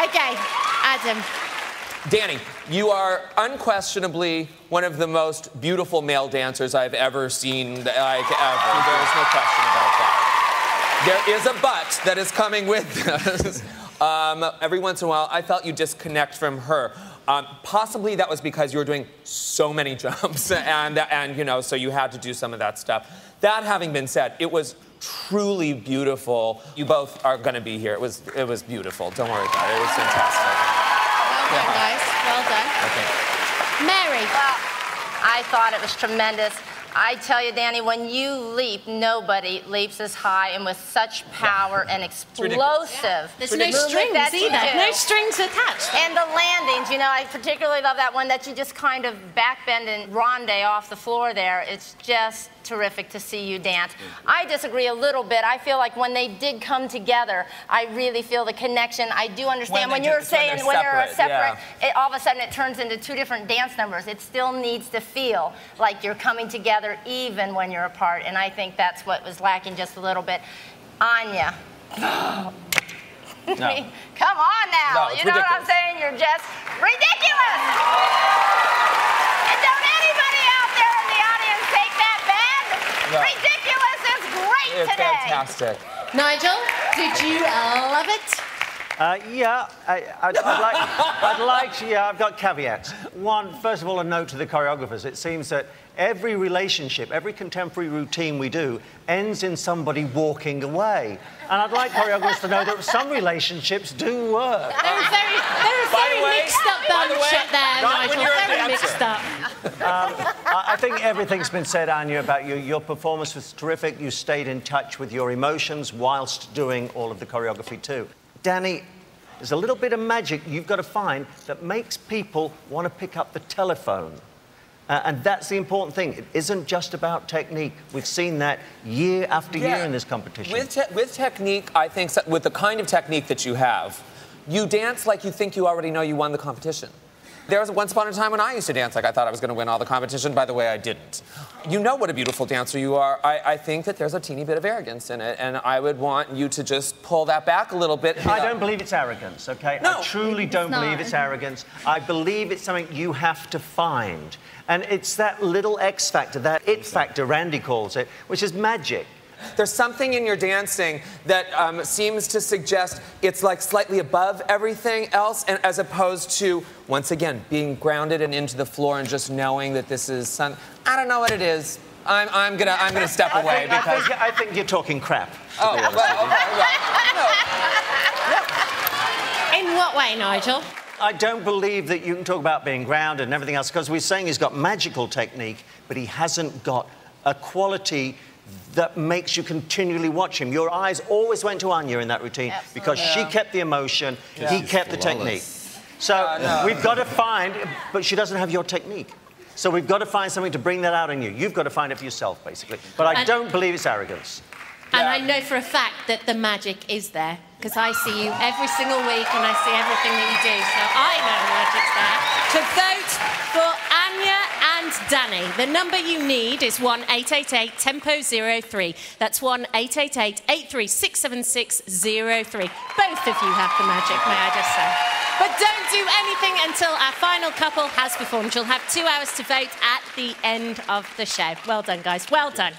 Okay, Adam. Danny, you are unquestionably one of the most beautiful male dancers I've ever seen, like, ever. There's no question about that. There is a but that is coming with this. Every once in a while, I felt you disconnect from her. Possibly that was because you were doing so many jumps, and you know, so you had to do some of that stuff. That having been said, it was truly beautiful. You both are going to be here. It was beautiful. Don't worry about it. It was fantastic. Well done, guys. Well done. Okay. Mary. Well, I thought it was tremendous. I tell you, Danny, when you leap, nobody leaps as high and with such power and explosive. There's no strings either. No strings attached. And the landings, you know, I particularly love that one that you just kind of backbend and ronde off the floor there. It's just terrific to see you dance. I disagree a little bit. I feel like when they did come together, I really feel the connection. I do understand when you're saying when they're separate, all of a sudden it turns into two different dance numbers. It still needs to feel like you're coming together even when you're apart, and I think that's what was lacking just a little bit. Anya. No. Come on now. No, you know what I'm saying? You're just ridiculous. And don't anybody out there in the audience take that back. No. Ridiculous is great it's today. Fantastic. Nigel, did you love it? Yeah, I'd like to, yeah, I've got caveats. One, first of all, a note to the choreographers. It seems that every relationship, every contemporary routine we do ends in somebody walking away. And I'd like choreographers to know that some relationships do work. They're a very mixed up bunch up there, Nigel. Very mixed up. I think everything's been said, Anya, about you. Your performance was terrific. You stayed in touch with your emotions whilst doing all of the choreography too. Danny, there's a little bit of magic you've got to find that makes people want to pick up the telephone. And that's the important thing. It isn't just about technique. We've seen that year after year in this competition. With technique, I think, with the kind of technique that you have, you dance like you think you already know you won the competition. There was once upon a time when I used to dance like I thought I was going to win all the competition. By the way, I didn't. You know what a beautiful dancer you are. I think that there's a teeny bit of arrogance in it, and I would want you to just pull that back a little bit. I don't believe it's arrogance, okay? No. I truly don't believe it's arrogance. I believe it's something you have to find. And it's that little X factor, that it factor, Randy calls it, which is magic. There's something in your dancing that seems to suggest it's like slightly above everything else, and as opposed to, once again, being grounded and into the floor and just knowing that this is I don't know what it is. I'm gonna step away because I think you're talking crap. Oh, well, okay. In what way, Nigel? I don't believe that you can talk about being grounded and everything else, because we're saying he's got magical technique, but he hasn't got a quality that makes you continually watch him. Your eyes always went to Anya in that routine because she kept the emotion, he kept the technique. So we've got to find, but she doesn't have your technique. So we've got to find something to bring that out in you. You've got to find it for yourself, basically. But I don't believe it's arrogance. And I know for a fact that the magic is there, because I see you every single week and I see everything that you do, so I know the magic's there. To vote for Anya and Danny, the number you need is 1-888-TEMPO-03. That's 1-888-836-7603. Both of you have the magic, may I just say. But don't do anything until our final couple has performed. You'll have 2 hours to vote at the end of the show. Well done, guys. Well done.